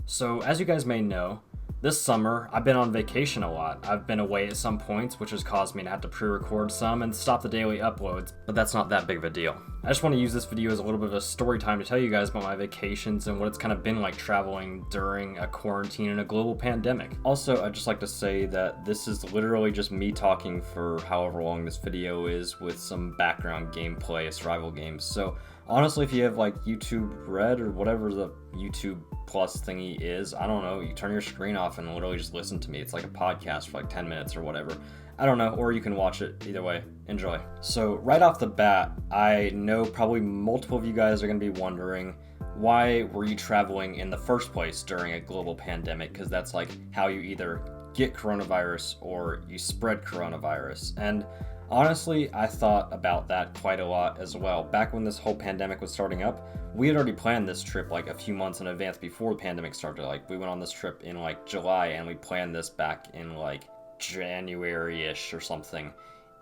So, as you guys may know, this summer I've been on vacation a lot. I've been away at some points, which has caused me to have to pre-record some and stop the daily uploads, but that's not that big of a deal. I just want to use this video as a little bit of a story time to tell you guys about my vacations and what it's kind of been like traveling during a quarantine and a global pandemic. Also, I'd just like to say that this is literally just me talking for however long this video is with some background gameplay, survival games. So honestly, if you have like YouTube Red or whatever the YouTube Plus thingy is, I don't know, you turn your screen off and literally just listen to me. It's like a podcast for like 10 minutes or whatever. I don't know, or you can watch it. Either way, enjoy. So right off the bat, I know probably multiple of you guys are going to be wondering, why were you traveling in the first place during a global pandemic? Because that's like how you either get coronavirus or you spread coronavirus. And honestly, I thought about that quite a lot as well. Back when this whole pandemic was starting up, we had already planned this trip like a few months in advance before the pandemic started. Like, we went on this trip in like July and we planned this back in like January-ish or something.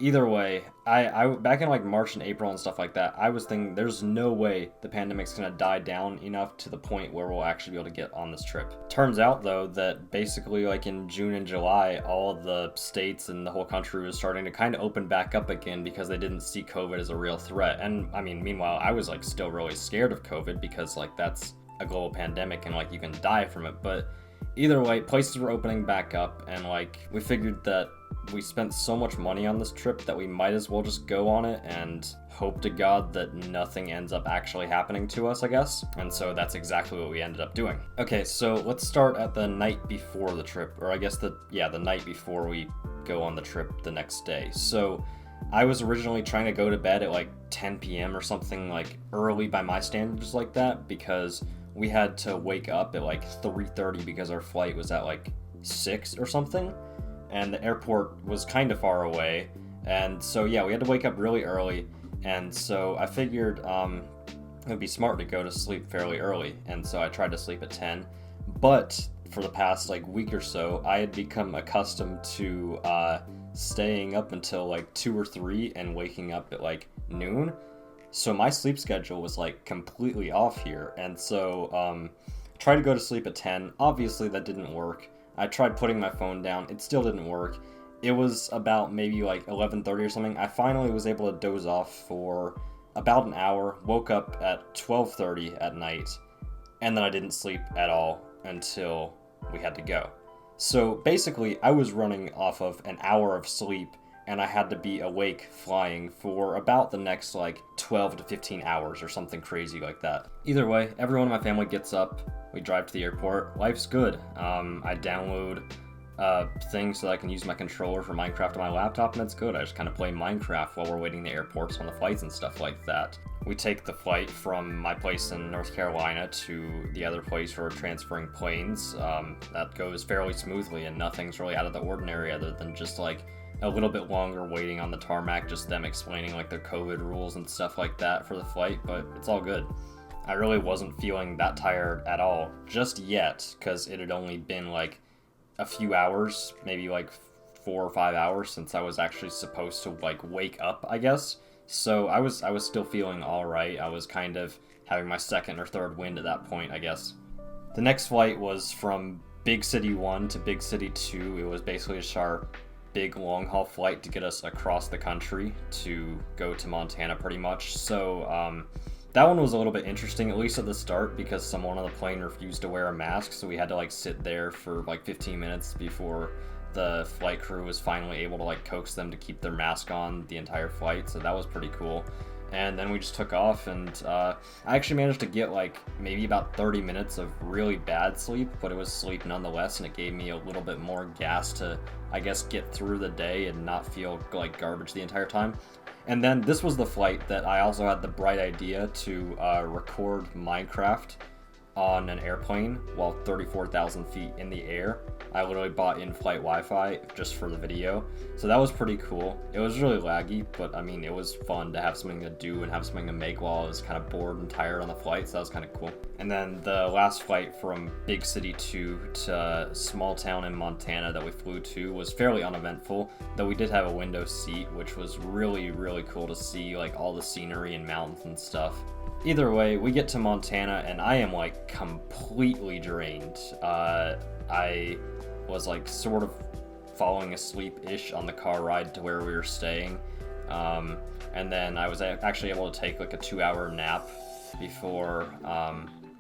Either way, I back in like March and April and stuff like that, I was thinking there's no way the pandemic's gonna die down enough to the point where we'll actually be able to get on this trip. Turns out though that basically like in June and July, all the states and the whole country was starting to kind of open back up again because they didn't see COVID as a real threat. And I mean, meanwhile, I was like still really scared of COVID because like that's a global pandemic and like you can die from it. But either way, places were opening back up and like we figured that we spent so much money on this trip that we might as well just go on it and hope to God that nothing ends up actually happening to us, I guess. And so that's exactly what we ended up doing. Okay, so let's start at the night before the trip, or I guess the night before we go on the trip the next day. So I was originally trying to go to bed at like 10 p.m. or something, like early by my standards like that, because we had to wake up at like 3:30 because our flight was at like 6 or something. And the airport was kind of far away, and so yeah, we had to wake up really early, and so I figured it would be smart to go to sleep fairly early, and so I tried to sleep at 10, but for the past like week or so, I had become accustomed to staying up until like 2 or 3 and waking up at like noon, so my sleep schedule was like completely off here, and so tried to go to sleep at 10, obviously that didn't work. I tried putting my phone down, it still didn't work. It was about maybe like 11:30 or something. I finally was able to doze off for about an hour, woke up at 12:30 at night, and then I didn't sleep at all until we had to go. So basically, I was running off of an hour of sleep, and I had to be awake flying for about the next like 12 to 15 hours or something crazy like that. Either way, everyone in my family gets up. We drive to the airport. Life's good. I download things so that I can use my controller for Minecraft on my laptop, and it's good. I just kind of play Minecraft while we're waiting in the airports on the flights and stuff like that. We take the flight from my place in North Carolina to the other place where we're transferring planes. That goes fairly smoothly, and nothing's really out of the ordinary other than just like a little bit longer waiting on the tarmac, just them explaining like their COVID rules and stuff like that for the flight, but it's all good. I really wasn't feeling that tired at all just yet, because it had only been like a few hours, maybe like 4 or 5 hours since I was actually supposed to like wake up, I guess. So I was still feeling all right. I was kind of having my second or third wind at that point, I guess. The next flight was from Big City 1 to Big City 2. It was basically just our big long haul flight to get us across the country to go to Montana pretty much. So that one was a little bit interesting, at least at the start, because someone on the plane refused to wear a mask, so we had to like sit there for like 15 minutes before the flight crew was finally able to like coax them to keep their mask on the entire flight, so that was pretty cool. And then we just took off, and I actually managed to get like maybe about 30 minutes of really bad sleep, but it was sleep nonetheless, and it gave me a little bit more gas to, I guess, get through the day and not feel like garbage the entire time. And then this was the flight that I also had the bright idea to record Minecraft on an airplane while 34,000 feet in the air. I literally bought in-flight Wi-Fi just for the video, so that was pretty cool. It was really laggy, but I mean, it was fun to have something to do and have something to make while I was kind of bored and tired on the flight, so that was kind of cool. And then the last flight from Big City 2 to a small town in Montana that we flew to was fairly uneventful, though we did have a window seat, which was really, really cool to see, like all the scenery and mountains and stuff. Either way, we get to Montana and I am like completely drained. I was like sort of falling asleep-ish on the car ride to where we were staying. And then I was actually able to take like a 2-hour nap before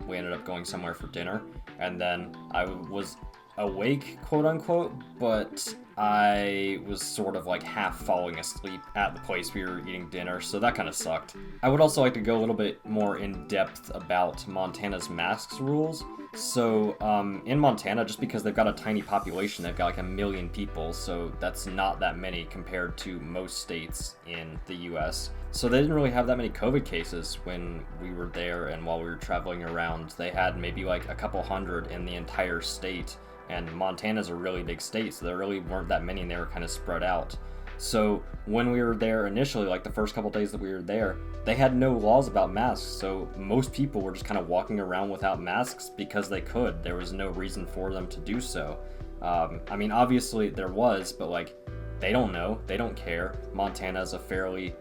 we ended up going somewhere for dinner. And then I was awake, quote unquote, but I was sort of like half falling asleep at the place we were eating dinner, so that kind of sucked. I would also like to go a little bit more in depth about Montana's masks rules. So in Montana, just because they've got a tiny population, they've got like 1 million people, so that's not that many compared to most states in the US. So they didn't really have that many COVID cases when we were there, and while we were traveling around, they had maybe like a couple hundred in the entire state. And Montana's a really big state, so there really weren't that many, and they were kind of spread out. So when we were there initially, like the first couple days that we were there, they had no laws about masks, so most people were just kind of walking around without masks because they could. There was no reason for them to do so. I mean, obviously there was, but like, they don't know, they don't care. Montana's a fairly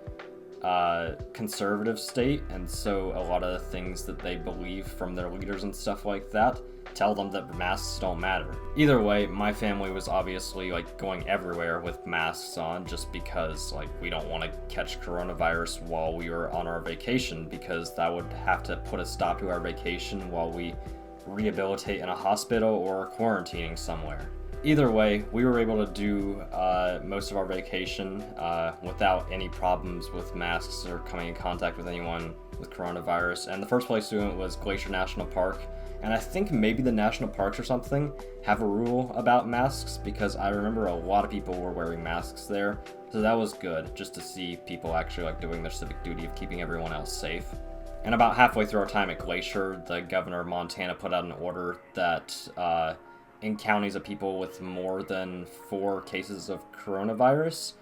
conservative state, and so a lot of the things that they believe from their leaders and stuff like that tell them that masks don't matter. Either way, my family was obviously like going everywhere with masks on just because like we don't want to catch coronavirus while we were on our vacation, because that would have to put a stop to our vacation while we rehabilitate in a hospital or quarantining somewhere. Either way, we were able to do most of our vacation without any problems with masks or coming in contact with anyone with coronavirus. And the first place we went was Glacier National Park. And I think maybe the national parks or something have a rule about masks, because I remember a lot of people were wearing masks there. So that was good, just to see people actually like doing their civic duty of keeping everyone else safe. And about halfway through our time at Glacier, the governor of Montana put out an order that in counties of people with more than 4 cases of coronavirus,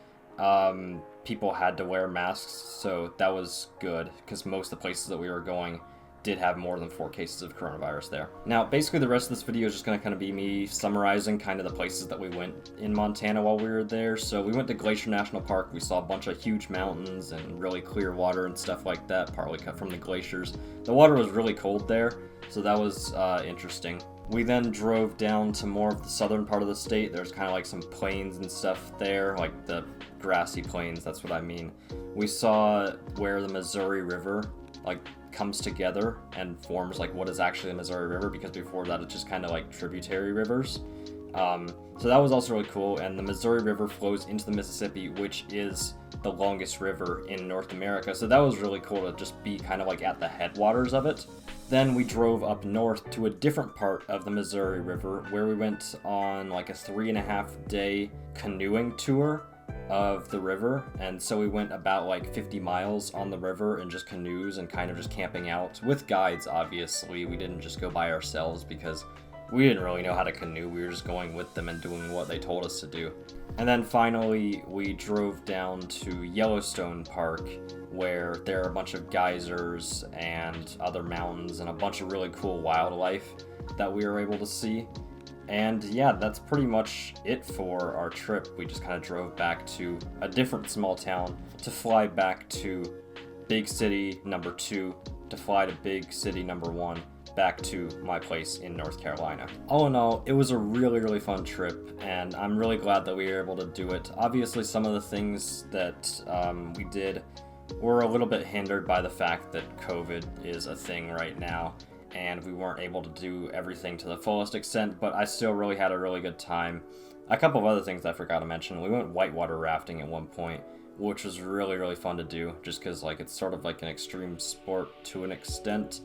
people had to wear masks. So that was good, because most of the places that we were going did have more than 4 cases of coronavirus there. Now, basically the rest of this video is just going to kind of be me summarizing kind of the places that we went in Montana while we were there. So we went to Glacier National Park. We saw a bunch of huge mountains and really clear water and stuff like that, partly cut from the glaciers. The water was really cold there, so that was interesting. We then drove down to more of the southern part of the state. There's kind of like some plains and stuff there, like the grassy plains, that's what I mean. We saw where the Missouri River like comes together and forms like what is actually the Missouri River, because before that it's just kind of like tributary rivers. So that was also really cool, and the Missouri River flows into the Mississippi, which is the longest river in North America, so that was really cool to just be kind of like at the headwaters of it. Then we drove up north to a different part of the Missouri River, where we went on like a 3.5-day canoeing tour of the river, and so we went about like 50 miles on the river in just canoes and kind of just camping out with guides. Obviously, we didn't just go by ourselves because we didn't really know how to canoe. We were just going with them and doing what they told us to do. And then finally we drove down to Yellowstone Park, where there are a bunch of geysers and other mountains and a bunch of really cool wildlife that we were able to see. And yeah, that's pretty much it for our trip. We just kind of drove back to a different small town to fly back to big city number 2, to fly to big city number 1, back to my place in North Carolina. All in all, it was a really, really fun trip, and I'm really glad that we were able to do it. Obviously, some of the things that we did were a little bit hindered by the fact that COVID is a thing right now, and we weren't able to do everything to the fullest extent, but I still really had a really good time. A couple of other things I forgot to mention. We went whitewater rafting at one point, which was really, really fun to do, just because like it's sort of like an extreme sport to an extent.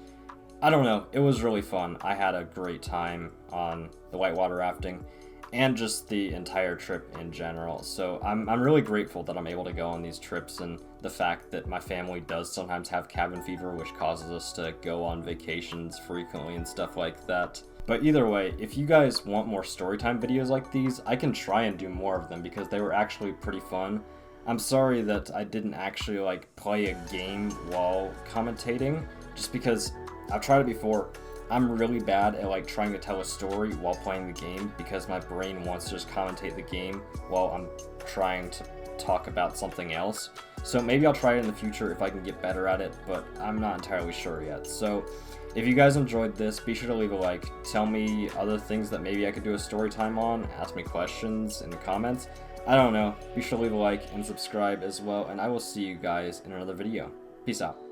I don't know, it was really fun. I had a great time on the whitewater rafting and just the entire trip in general. So I'm really grateful that I'm able to go on these trips, and the fact that my family does sometimes have cabin fever, which causes us to go on vacations frequently and stuff like that. But either way, if you guys want more storytime videos like these, I can try and do more of them because they were actually pretty fun. I'm sorry that I didn't actually like play a game while commentating, just because I've tried it before. I'm really bad at like trying to tell a story while playing the game, because my brain wants to just commentate the game while I'm trying to talk about something else. So maybe I'll try it in the future if I can get better at it, but I'm not entirely sure yet. So if you guys enjoyed this, be sure to leave a like, tell me other things that maybe I could do a story time on, ask me questions in the comments. I don't know, be sure to leave a like and subscribe as well, and I will see you guys in another video. Peace out.